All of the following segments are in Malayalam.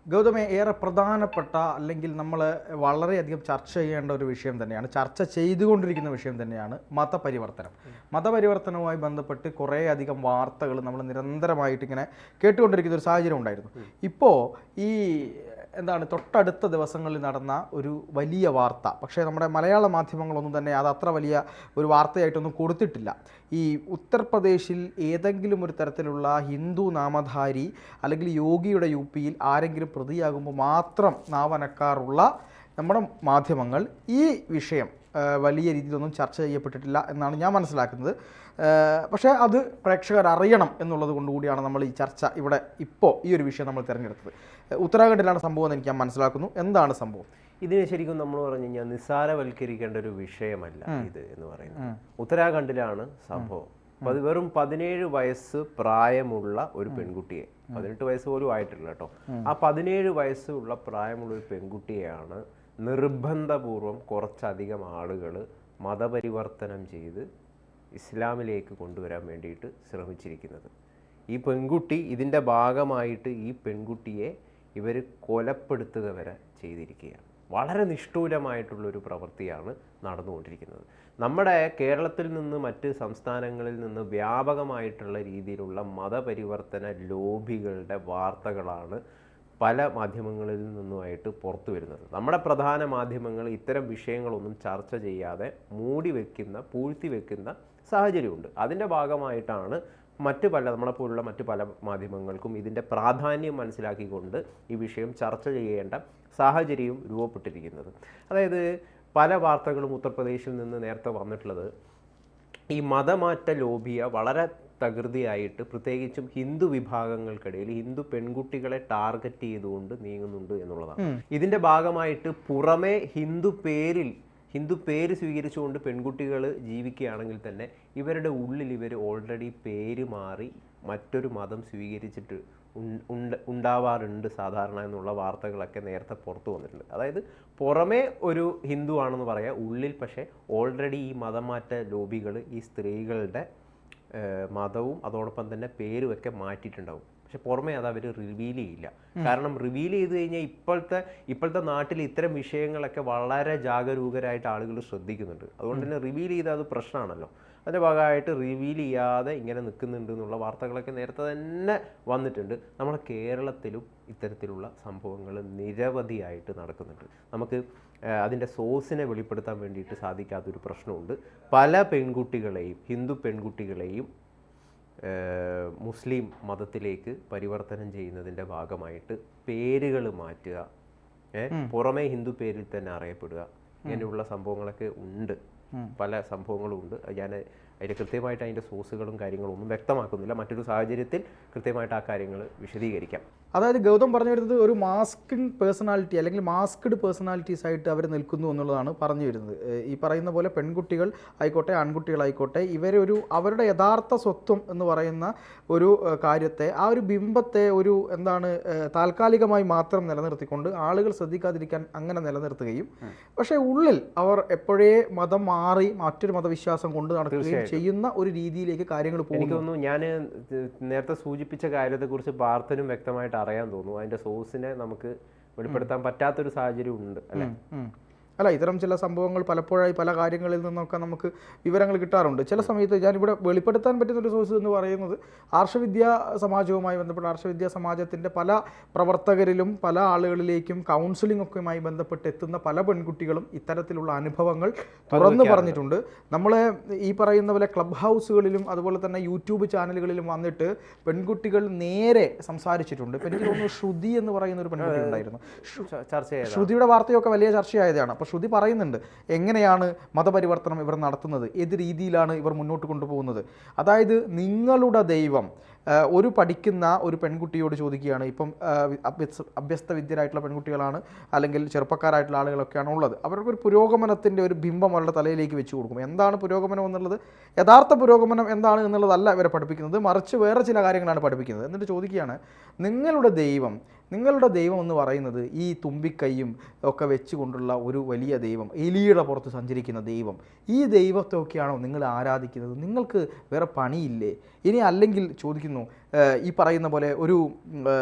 ഗൗതമെ, ഏറെ പ്രധാനപ്പെട്ട അല്ലെങ്കിൽ നമ്മൾ വളരെയധികം ചർച്ച ചെയ്യേണ്ട ഒരു വിഷയം തന്നെയാണ്, ചർച്ച ചെയ്തുകൊണ്ടിരിക്കുന്ന വിഷയം തന്നെയാണ് മതപരിവർത്തനം. മതപരിവർത്തനവുമായി ബന്ധപ്പെട്ട് കുറേയധികം വാർത്തകൾ നമ്മൾ നിരന്തരമായിട്ട് ഇങ്ങനെ കേട്ടുകൊണ്ടിരിക്കുന്ന ഒരു സാഹചര്യം ഉണ്ടായിരുന്നു. ഇപ്പോൾ ഈ തൊട്ടടുത്ത ദിവസങ്ങളിൽ നടന്ന ഒരു വലിയ വാർത്ത, പക്ഷേ നമ്മുടെ മലയാള മാധ്യമങ്ങളൊന്നും തന്നെ അത് അത്ര വലിയ ഒരു വാർത്തയായിട്ടൊന്നും കൊടുത്തിട്ടില്ല. ഈ ഉത്തർപ്രദേശിൽ ഏതെങ്കിലും ഒരു തരത്തിലുള്ള ഹിന്ദു നാമധാരി അല്ലെങ്കിൽ യോഗിയുടെ യുപിയിൽ ആരെങ്കിലും പ്രതിയാകുമ്പോൾ മാത്രം നാവനക്കാറുള്ള നമ്മുടെ മാധ്യമങ്ങൾ ഈ വിഷയം വലിയ രീതിയിലൊന്നും ചർച്ച ചെയ്യപ്പെട്ടിട്ടില്ല എന്നാണ് ഞാൻ മനസ്സിലാക്കുന്നത്. പക്ഷേ അത് പ്രേക്ഷകർ അറിയണം എന്നുള്ളത് കൊണ്ടുകൂടിയാണ് നമ്മൾ ഈ ചർച്ച ഇവിടെ ഇപ്പോൾ ഈ ഒരു വിഷയം നമ്മൾ തിരഞ്ഞെടുത്തത്. ഉത്തരാഖണ്ഡിലാണ് സംഭവം എന്ന് എനിക്ക് ഞാൻ മനസ്സിലാക്കുന്നു. എന്താണ് സംഭവം? ഇതിനെ ശരിക്കും നമ്മൾ പറഞ്ഞു കഴിഞ്ഞാൽ നിസ്സാരവൽക്കരിക്കേണ്ട ഒരു വിഷയമല്ല ഇത് എന്ന് പറയുന്നത്. ഉത്തരാഖണ്ഡിലാണ് സംഭവം. വെറും 17 വയസ്സ് പ്രായമുള്ള ഒരു പെൺകുട്ടിയെ, 18 വയസ്സ് പോലും ആയിട്ടില്ല കേട്ടോ, ആ 17 വയസ്സുള്ള പ്രായമുള്ള ഒരു പെൺകുട്ടിയെയാണ് നിർബന്ധപൂർവം കുറച്ചധികം ആളുകൾ മതപരിവർത്തനം ചെയ്ത് ഇസ്ലാമിലേക്ക് കൊണ്ടുവരാൻ വേണ്ടിയിട്ട് ശ്രമിച്ചിരിക്കുന്നത്. ഈ പെൺകുട്ടി ഇതിൻ്റെ ഭാഗമായിട്ട് ഈ പെൺകുട്ടിയെ ഇവർ കൊലപ്പെടുത്തുക വരെ ചെയ്തിരിക്കുകയാണ്. വളരെ നിഷ്ഠൂരമായിട്ടുള്ളൊരു പ്രവൃത്തിയാണ് നടന്നുകൊണ്ടിരിക്കുന്നത്. നമ്മുടെ കേരളത്തിൽ നിന്ന് മറ്റ് സംസ്ഥാനങ്ങളിൽ നിന്ന് വ്യാപകമായിട്ടുള്ള രീതിയിലുള്ള മതപരിവർത്തന ലോബികളുടെ വാർത്തകളാണ് പല മാധ്യമങ്ങളിൽ നിന്നുമായിട്ട് പുറത്തു വരുന്നത്. നമ്മുടെ പ്രധാന മാധ്യമങ്ങൾ ഇത്തരം വിഷയങ്ങളൊന്നും ചർച്ച ചെയ്യാതെ പൂഴ്ത്തി വെക്കുന്ന സാഹചര്യമുണ്ട്. അതിൻ്റെ ഭാഗമായിട്ടാണ് നമ്മളെപ്പോലുള്ള മറ്റ് പല മാധ്യമങ്ങൾക്കും ഇതിൻ്റെ പ്രാധാന്യം മനസ്സിലാക്കിക്കൊണ്ട് ഈ വിഷയം ചർച്ച ചെയ്യേണ്ട സാഹചര്യവും രൂപപ്പെട്ടിരിക്കുന്നത്. അതായത് പല വാർത്തകളും ഉത്തർപ്രദേശിൽ നിന്ന് നേരത്തെ വന്നിട്ടുള്ളത് ഈ മതമാറ്റ ലോബിയ വളരെ തകൃതിയായിട്ട് പ്രത്യേകിച്ചും ഹിന്ദു വിഭാഗങ്ങൾക്കിടയിൽ ഹിന്ദു പെൺകുട്ടികളെ ടാർഗറ്റ് ചെയ്തുകൊണ്ട് നീങ്ങുന്നുണ്ട് എന്നുള്ളതാണ്. ഇതിൻ്റെ ഭാഗമായിട്ട് പുറമെ ഹിന്ദു പേര് സ്വീകരിച്ചുകൊണ്ട് പെൺകുട്ടികൾ ജീവിക്കുകയാണെങ്കിൽ തന്നെ ഇവരുടെ ഉള്ളിൽ ഇവർ ഓൾറെഡി പേര് മാറി മറ്റൊരു മതം സ്വീകരിച്ചിട്ട് ഉണ്ടാവാറുണ്ട് സാധാരണ എന്നുള്ള വാർത്തകളൊക്കെ നേരത്തെ പുറത്തു വന്നിട്ടുണ്ട്. അതായത് പുറമേ ഒരു ഹിന്ദു ആണെന്ന് പറയാം, ഉള്ളിൽ പക്ഷേ ഓൾറെഡി ഈ മതമാറ്റ ലോബികൾ ഈ സ്ത്രീകളുടെ മതവും അതോടൊപ്പം തന്നെ പേരുമൊക്കെ മാറ്റിയിട്ടുണ്ടാവും. പക്ഷെ പുറമേ അത് അവർ റിവീൽ ചെയ്യില്ല. കാരണം റിവീൽ ചെയ്ത് കഴിഞ്ഞാൽ ഇപ്പോഴത്തെ നാട്ടിൽ ഇത്തരം വിഷയങ്ങളൊക്കെ വളരെ ജാഗരൂകരായിട്ട് ആളുകൾ ശ്രദ്ധിക്കുന്നുണ്ട്. അതുകൊണ്ട് തന്നെ റിവീൽ ചെയ്താൽ അത് പ്രശ്നമാണല്ലോ. അതിൻ്റെ ഭാഗമായിട്ട് റിവീൽ ചെയ്യാതെ ഇങ്ങനെ നിൽക്കുന്നുണ്ട് എന്നുള്ള വാർത്തകളൊക്കെ നേരത്തെ തന്നെ വന്നിട്ടുണ്ട്. നമ്മുടെ കേരളത്തിലും ഇത്തരത്തിലുള്ള സംഭവങ്ങൾ നിരവധിയായിട്ട് നടക്കുന്നുണ്ട്. നമുക്ക് അതിൻ്റെ സോഴ്സിനെ വെളിപ്പെടുത്താൻ വേണ്ടിയിട്ട് സാധിക്കാത്തൊരു പ്രശ്നമുണ്ട്. പല പെൺകുട്ടികളെയും ഹിന്ദു പെൺകുട്ടികളെയും മുസ്ലിം മതത്തിലേക്ക് പരിവർത്തനം ചെയ്യുന്നതിൻ്റെ ഭാഗമായിട്ട് പേരുകൾ മാറ്റുക, പുറമേ ഹിന്ദു പേരിൽ തന്നെ അറിയപ്പെടുക, ഇങ്ങനെയുള്ള സംഭവങ്ങളൊക്കെ ഉണ്ട്. പല സംഭവങ്ങളും ഉണ്ട്. ഞാൻ അതിൻ്റെ കൃത്യമായിട്ട് അതിൻ്റെ സോഴ്സുകളും കാര്യങ്ങളും ഒന്നും വ്യക്തമാക്കുന്നില്ല. മറ്റൊരു സാഹചര്യത്തിൽ കൃത്യമായിട്ട് ആ കാര്യങ്ങൾ വിശദീകരിക്കാം. അതായത് ഗൗതം പറഞ്ഞു വരുന്നത് ഒരു മാസ്കിംഗ് പേഴ്സണാലിറ്റി അല്ലെങ്കിൽ മാസ്ക്ഡ് പേഴ്സണാലിറ്റീസ് ആയിട്ട് അവർ നിൽക്കുന്നു എന്നുള്ളതാണ് പറഞ്ഞു വരുന്നത്. ഈ പറയുന്ന പോലെ പെൺകുട്ടികൾ ആയിക്കോട്ടെ ആൺകുട്ടികളായിക്കോട്ടെ അവരുടെ യഥാർത്ഥ സ്വത്വം എന്ന് പറയുന്ന ഒരു കാര്യത്തെ, ആ ഒരു ബിംബത്തെ താൽക്കാലികമായി മാത്രം നിലനിർത്തിക്കൊണ്ട് ആളുകൾ ശ്രദ്ധിക്കാതിരിക്കാൻ അങ്ങനെ നിലനിർത്തുകയും പക്ഷേ ഉള്ളിൽ അവർ എപ്പോഴേ മതം മാറി മറ്റൊരു മതവിശ്വാസം കൊണ്ട് നടക്കുകയും ചെയ്യുന്ന ഒരു രീതിയിലേക്ക് കാര്യങ്ങൾ പോകുന്നു. എനിക്ക് തോന്നുന്നു ഞാൻ നേരത്തെ സൂചിപ്പിച്ച കാര്യത്തെക്കുറിച്ച് പാർത്ഥനും വ്യക്തമായിട്ട് അറിയാൻ തോന്നുന്നു. അതിന്റെ സോഴ്സിനെ നമുക്ക് വെളിപ്പെടുത്താൻ പറ്റാത്തൊരു സാഹചര്യം ഉണ്ട് അല്ലേ? ഇത്തരം ചില സംഭവങ്ങൾ പലപ്പോഴായി പല കാര്യങ്ങളിൽ നിന്നൊക്കെ നമുക്ക് വിവരങ്ങൾ കിട്ടാറുണ്ട്. ചില സമയത്ത് ഞാനിവിടെ വെളിപ്പെടുത്താൻ പറ്റുന്നൊരു സോഴ്സ് എന്ന് പറയുന്നത് ആർഷവിദ്യാ സമാജവുമായി ബന്ധപ്പെട്ട ആർഷവിദ്യാ സമാജത്തിൻ്റെ പല പ്രവർത്തകരിലും പല ആളുകളിലേക്കും കൗൺസിലിംഗ് ഒക്കെയുമായി ബന്ധപ്പെട്ട് എത്തുന്ന പല പെൺകുട്ടികളും ഇത്തരത്തിലുള്ള അനുഭവങ്ങൾ തുറന്നു പറഞ്ഞിട്ടുണ്ട്. നമ്മളെ ഈ പറയുന്ന പോലെ ക്ലബ് ഹൗസുകളിലും അതുപോലെ തന്നെ യൂട്യൂബ് ചാനലുകളിലും വന്നിട്ട് പെൺകുട്ടികൾ നേരെ സംസാരിച്ചിട്ടുണ്ട്. ഇപ്പം എനിക്ക് തോന്നുന്നു ശ്രുതി എന്ന് പറയുന്ന ഒരു പെൺകുട്ടി ഉണ്ടായിരുന്നു. ശ്രുതിയുടെ വാർത്തയൊക്കെ വലിയ ചർച്ചയായതാണ്. അപ്പോൾ ശ്രുതി പറയുന്നുണ്ട് എങ്ങനെയാണ് മതപരിവർത്തനം ഇവർ നടത്തുന്നത്, ഏത് രീതിയിലാണ് ഇവർ മുന്നോട്ട് കൊണ്ടുപോകുന്നത്. അതായത് നിങ്ങളുടെ ദൈവം പഠിക്കുന്ന ഒരു പെൺകുട്ടിയോട് ചോദിക്കുകയാണ്. ഇപ്പം അഭ്യസ്ത വിദ്യരായിട്ടുള്ള പെൺകുട്ടികളാണ് അല്ലെങ്കിൽ ചെറുപ്പക്കാരായിട്ടുള്ള ആളുകളൊക്കെയാണ് ഉള്ളത്. അവർക്കൊരു പുരോഗമനത്തിൻ്റെ ഒരു ബിംബം അവരുടെ തലയിലേക്ക് വെച്ച് കൊടുക്കും. എന്താണ് പുരോഗമനം എന്നുള്ളത്, യഥാർത്ഥ പുരോഗമനം എന്താണ് എന്നുള്ളതല്ല ഇവരെ പഠിപ്പിക്കുന്നത്, മറിച്ച് വേറെ ചില കാര്യങ്ങളാണ് പഠിപ്പിക്കുന്നത്. എന്നിട്ട് ചോദിക്കുകയാണ് നിങ്ങളുടെ ദൈവം നിങ്ങളുടെ ദൈവം എന്ന് പറയുന്നത് ഈ തുമ്പിക്കൈയും ഒക്കെ വെച്ചുകൊണ്ടുള്ള ഒരു വലിയ ദൈവം, എലിയുടെ പുറത്ത് സഞ്ചരിക്കുന്ന ദൈവം, ഈ ദൈവത്തെയൊക്കെയാണോ നിങ്ങൾ ആരാധിക്കുന്നത്? നിങ്ങൾക്ക് വേറെ പണിയില്ലേ? ഇനി അല്ലെങ്കിൽ ചോദിക്കുന്നു, ഈ പറയുന്ന പോലെ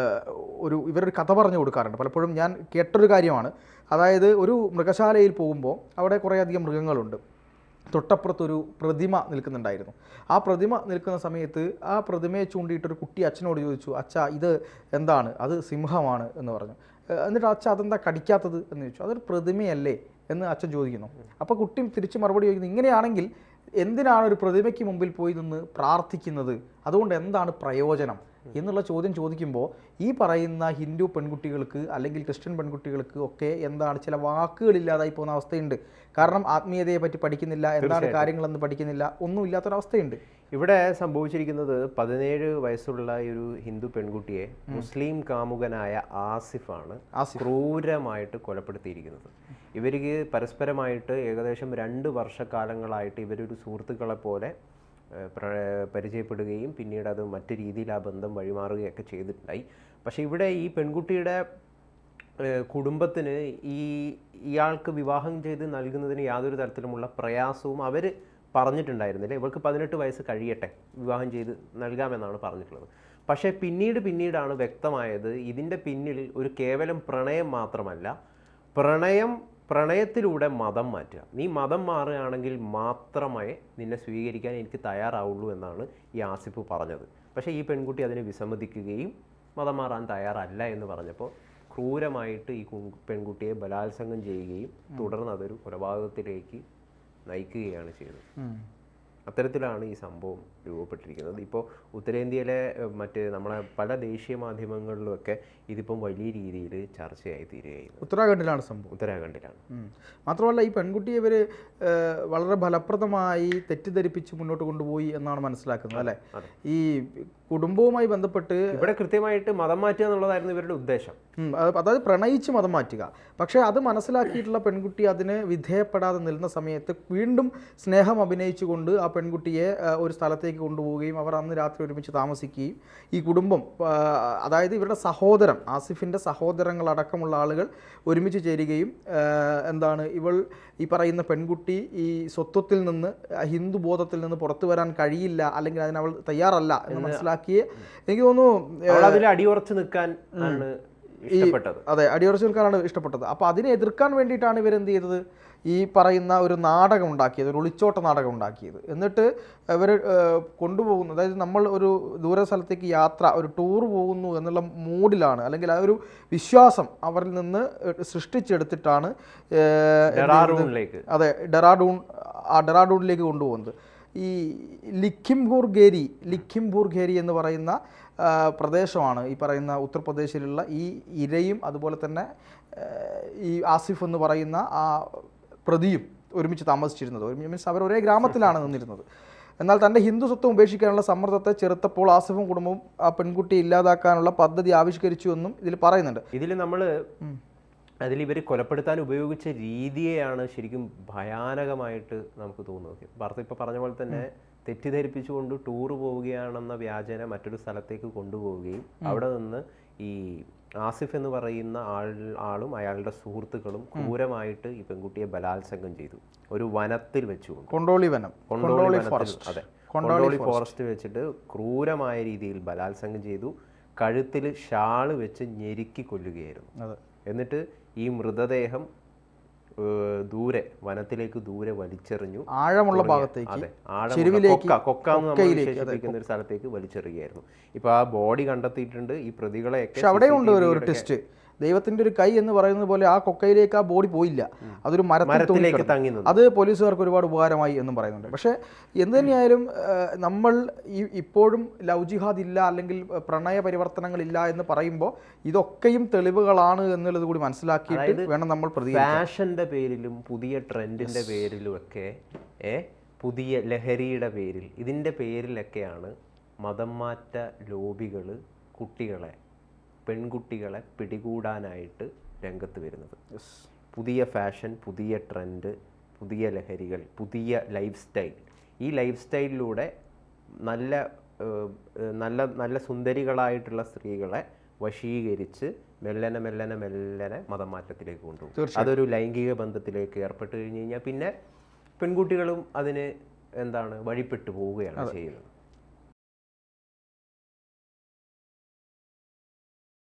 ഇവരൊരു കഥ പറഞ്ഞു കൊടുക്കാറുണ്ട്. പലപ്പോഴും ഞാൻ കേട്ടൊരു കാര്യമാണ്. അതായത് ഒരു മൃഗശാലയിൽ പോകുമ്പോൾ അവിടെ കുറേയധികം മൃഗങ്ങളുണ്ട്. തൊട്ടപ്പുറത്തൊരു പ്രതിമ നിൽക്കുന്നുണ്ടായിരുന്നു. ആ പ്രതിമ നിൽക്കുന്ന സമയത്ത് ആ പ്രതിമയെ ചൂണ്ടിയിട്ടൊരു കുട്ടി അച്ഛനോട് ചോദിച്ചു, അച്ഛാ ഇത് എന്താണ്? അത് സിംഹമാണ് എന്ന് പറഞ്ഞു. എന്നിട്ട് അച്ഛ അതെന്താ കടിക്കാത്തത് എന്ന് ചോദിച്ചു. അതൊരു പ്രതിമയല്ലേ എന്ന് അച്ഛൻ ചോദിക്കുന്നു. അപ്പോൾ കുട്ടി തിരിച്ച് മറുപടി ചോദിക്കുന്നു, ഇങ്ങനെയാണെങ്കിൽ എന്തിനാണ് ഒരു പ്രതിമയ്ക്ക് മുമ്പിൽ പോയി നിന്ന് പ്രാർത്ഥിക്കുന്നത്? അതുകൊണ്ട് എന്താണ് പ്രയോജനം എന്നുള്ള ചോദ്യം ചോദിക്കുമ്പോൾ ഈ പറയുന്ന ഹിന്ദു പെൺകുട്ടികൾക്ക് അല്ലെങ്കിൽ ക്രിസ്ത്യൻ പെൺകുട്ടികൾക്ക് ഒക്കെ എന്താണ് ചില വാക്കുകളില്ലാതായി പോകുന്ന അവസ്ഥയുണ്ട്. കാരണം ആത്മീയതയെ പറ്റി പഠിക്കുന്നില്ല, എന്താണ് കാര്യങ്ങളെന്ന് പഠിക്കുന്നില്ല, ഒന്നും ഇല്ലാത്തൊരവസ്ഥയുണ്ട്. ഇവിടെ സംഭവിച്ചിരിക്കുന്നത് 17 വയസ്സുള്ള ഒരു ഹിന്ദു പെൺകുട്ടിയെ മുസ്ലിം കാമുകനായ ആസിഫാണ് ക്രൂരമായിട്ട് കൊലപ്പെടുത്തിയിരിക്കുന്നത്. ഇവർക്ക് പരസ്പരമായിട്ട് ഏകദേശം 2 വർഷക്കാലങ്ങളായിട്ട് ഇവരൊരു സുഹൃത്തുക്കളെ പോലെ പരിചയപ്പെടുകയും പിന്നീട് അത് മറ്റു രീതിയിൽ ആ ബന്ധം വഴിമാറുകയൊക്കെ ചെയ്തിട്ടുണ്ടായി. പക്ഷേ ഇവിടെ ഈ പെൺകുട്ടിയുടെ കുടുംബത്തിന് ഇയാൾക്ക് വിവാഹം ചെയ്ത് നൽകുന്നതിന് യാതൊരു തരത്തിലുമുള്ള പ്രയാസവും അവർ പറഞ്ഞിട്ടുണ്ടായിരുന്നില്ല. ഇവൾക്ക് 18 വയസ്സ് കഴിയട്ടെ, വിവാഹം ചെയ്ത് നൽകാമെന്നാണ് പറഞ്ഞിട്ടുള്ളത്. പക്ഷേ പിന്നീടാണ് വ്യക്തമായത് ഇതിൻ്റെ പിന്നിൽ ഒരു കേവലം പ്രണയം മാത്രമല്ല, പ്രണയത്തിലൂടെ മതം മാറ്റുക. നീ മതം മാറുകയാണെങ്കിൽ മാത്രമേ നിന്നെ സ്വീകരിക്കാൻ എനിക്ക് തയ്യാറാവുള്ളൂ എന്നാണ് ഈ ആസിഫ് പറഞ്ഞത്. പക്ഷേ ഈ പെൺകുട്ടി അതിനെ വിസമ്മതിക്കുകയും മതം മാറാൻ തയ്യാറല്ല എന്ന് പറഞ്ഞപ്പോൾ ക്രൂരമായിട്ട് ഈ പെൺകുട്ടിയെ ബലാത്സംഗം ചെയ്യുകയും തുടർന്ന് അതൊരു കൊലപാതകത്തിലേക്ക് നയിക്കുകയാണ് ചെയ്തത്. അത്തരത്തിലാണ് ഈ സംഭവം രൂപപ്പെട്ടിരിക്കുന്നത്. ഇപ്പോൾ ഉത്തരേന്ത്യയിലെ നമ്മളെ പല ദേശീയ മാധ്യമങ്ങളിലുമൊക്കെ ഇതിപ്പം വലിയ രീതിയിൽ ചർച്ചയായി തീരുകയായിരുന്നു. ഉത്തരാഖണ്ഡിലാണ് സംഭവം. ഉത്തരാഖണ്ഡിലാണ്. മാത്രമല്ല ഈ പെൺകുട്ടിയെ ഇവർ വളരെ ഫലപ്രദമായി തെറ്റിദ്ധരിപ്പിച്ച് മുന്നോട്ട് കൊണ്ടുപോയി എന്നാണ് മനസ്സിലാക്കുന്നത് അല്ലേ? ഈ കുടുംബവുമായി ബന്ധപ്പെട്ട് ഇവിടെ കൃത്യമായിട്ട് മതം മാറ്റുക എന്നുള്ളതായിരുന്നു ഇവരുടെ ഉദ്ദേശം. അതായത് പ്രണയിച്ച് മതം മാറ്റുക. പക്ഷേ അത് മനസ്സിലാക്കിയിട്ടുള്ള പെൺകുട്ടി അതിന് വിധേയപ്പെടാതെ നിൽക്കുന്ന സമയത്ത് വീണ്ടും സ്നേഹം അഭിനയിച്ചുകൊണ്ട് ആ പെൺകുട്ടിയെ ഒരു സ്ഥലത്തേക്ക് കൊണ്ടുപോവുകയും അവർ അന്ന് രാത്രി ഒരുമിച്ച് താമസിക്കുകയും ഈ കുടുംബം, അതായത് ഇവരുടെ സഹോദരൻ ആസിഫിൻ്റെ സഹോദരങ്ങളടക്കമുള്ള ആളുകൾ ഒരുമിച്ച് ചേരുകയും ഇവൾ ഈ പറയുന്ന പെൺകുട്ടി ഈ സ്വത്വത്തിൽ നിന്ന് ഹിന്ദു ബോധത്തിൽ നിന്ന് പുറത്തു വരാൻ കഴിയില്ല, അല്ലെങ്കിൽ അതിനവൾ തയ്യാറല്ല എന്ന് മനസ്സിലാക്കിയേ എനിക്ക് തോന്നുന്നു അടിയുറച്ച് നിൽക്കാൻ ഇഷ്ടപ്പെട്ടത്. അതെ, അടിയുറച്ച് നിൽക്കാനാണ് ഇഷ്ടപ്പെട്ടത്. അപ്പോൾ അതിനെ എതിർക്കാൻ വേണ്ടിയിട്ടാണ് ഇവരെന്ത് ചെയ്തത്? ഈ പറയുന്ന ഒരു നാടകം ഉണ്ടാക്കിയത്, ഒരു ഒളിച്ചോട്ട നാടകം ഉണ്ടാക്കിയത്. എന്നിട്ട് ഇവർ കൊണ്ടുപോകുന്നു, അതായത് നമ്മൾ ഒരു ദൂര സ്ഥലത്തേക്ക് യാത്ര, ഒരു ടൂർ പോകുന്നു എന്നുള്ള മൂഡിലാണ്, അല്ലെങ്കിൽ ആ ഒരു വിശ്വാസം അവരിൽ നിന്ന് സൃഷ്ടിച്ചെടുത്തിട്ടാണ് ഡെറാഡൂണിലേക്ക് കൊണ്ടുപോകുന്നത്. ഈ ലിഖിംപൂർ ഖേരി എന്ന് പറയുന്ന പ്രദേശമാണ് ഈ പറയുന്ന ഉത്തർപ്രദേശിലുള്ള ഈ ഇരയും അതുപോലെ തന്നെ ഈ ആസിഫ് എന്ന് പറയുന്ന ആ പ്രതിയും ഒരുമിച്ച് താമസിച്ചിരുന്നത്. മീൻസ് അവർ ഒരേ ഗ്രാമത്തിലാണ് നിന്നിരുന്നത്. എന്നാൽ തൻ്റെ ഹിന്ദു സ്വത്വം ഉപേക്ഷിക്കാനുള്ള സമ്മർദ്ദത്തെ ചെറുത്തപ്പോൾ ആസിഫും കുടുംബവും ആ പെൺകുട്ടിയെ ഇല്ലാതാക്കാനുള്ള പദ്ധതി ആവിഷ്കരിച്ചു എന്നും ഇതിൽ പറയുന്നുണ്ട്. ഇവർ കൊലപ്പെടുത്താൻ ഉപയോഗിച്ച രീതിയെയാണ് ശരിക്കും ഭയാനകമായിട്ട് നമുക്ക് തോന്നുന്നത്. ഭർത്ത ഇപ്പോൾ പറഞ്ഞ പോലെ തന്നെ തെറ്റിദ്ധരിപ്പിച്ചുകൊണ്ട് ടൂർ പോവുകയാണെന്ന വ്യാജേന മറ്റൊരു സ്ഥലത്തേക്ക് കൊണ്ടുപോവുകയും അവിടെ നിന്ന് ഈ ആസിഫ് എന്ന് പറയുന്ന ആളും അയാളുടെ സുഹൃത്തുക്കളും ക്രൂരമായിട്ട് ഈ പെൺകുട്ടിയെ ബലാത്സംഗം ചെയ്തു. ഒരു വനത്തിൽ വെച്ചുകൊണ്ട്, കൊണ്ടോളി ഫോറസ്റ്റ് വെച്ചിട്ട് ക്രൂരമായ രീതിയിൽ ബലാത്സംഗം ചെയ്തു. കഴുത്തിൽ ഷാള് വെച്ച് ഞെരുക്കി കൊല്ലുകയായിരുന്നു. എന്നിട്ട് ഈ മൃതദേഹം വനത്തിലേക്ക് ദൂരെ വലിച്ചെറിഞ്ഞു. ആഴമുള്ള ഭാഗത്തേക്ക്, വിശേഷിപ്പിക്കുന്ന ഒരു സ്ഥലത്തേക്ക് വലിച്ചെറിയുകയായിരുന്നു. ഇപ്പൊ ആ ബോഡി കണ്ടെത്തിയിട്ടുണ്ട്. ഈ പ്രതികളെയൊക്കെ അവിടെയുണ്ട് ഒരു ടെസ്റ്റ്. ദൈവത്തിൻ്റെ ഒരു കൈ എന്ന് പറയുന്നത് പോലെ ആ കൊക്കയിലേക്ക് ആ ബോഡി പോയില്ല, അതൊരു മരത്തിലേക്ക് തങ്ങി. അത് പോലീസുകാർക്ക് ഒരുപാട് ഉപകാരമായി എന്നും പറയുന്നുണ്ട്. പക്ഷേ എന്ത് തന്നെയായാലും നമ്മൾ ഇപ്പോഴും ലവ് ജിഹാദ് ഇല്ല, അല്ലെങ്കിൽ പ്രണയ പരിവർത്തനങ്ങളില്ല എന്ന് പറയുമ്പോൾ ഇതൊക്കെയും തെളിവുകളാണ് എന്നുള്ളത് കൂടി മനസ്സിലാക്കിയിട്ട് വേണം നമ്മൾ ഫാഷന്റെ പേരിലും പുതിയ ട്രെൻഡിന്റെ പേരിലും ഒക്കെ, പുതിയ ലഹരിയുടെ പേരിൽ, ഇതിൻ്റെ പേരിലൊക്കെയാണ് മതം മാറ്റ ലോബികൾ പെൺകുട്ടികളെ പിടികൂടാനായിട്ട് രംഗത്ത് വരുന്നത്. പുതിയ ഫാഷൻ, പുതിയ ട്രെൻഡ്, പുതിയ ലഹരികൾ, പുതിയ ലൈഫ് സ്റ്റൈൽ. ഈ ലൈഫ് സ്റ്റൈലിലൂടെ നല്ല സുന്ദരികളായിട്ടുള്ള സ്ത്രീകളെ വശീകരിച്ച് മെല്ലനെ മെല്ലനെ മെല്ലനെ മതം മാറ്റത്തിലേക്ക് കൊണ്ടുപോകും. അതൊരു ലൈംഗിക ബന്ധത്തിലേക്ക് ഏർപ്പെട്ട് കഴിഞ്ഞ് കഴിഞ്ഞാൽ പിന്നെ പെൺകുട്ടികളും അതിന് എന്താണ് വഴിപ്പെട്ടു പോവുകയാണ് ചെയ്യുന്നത്.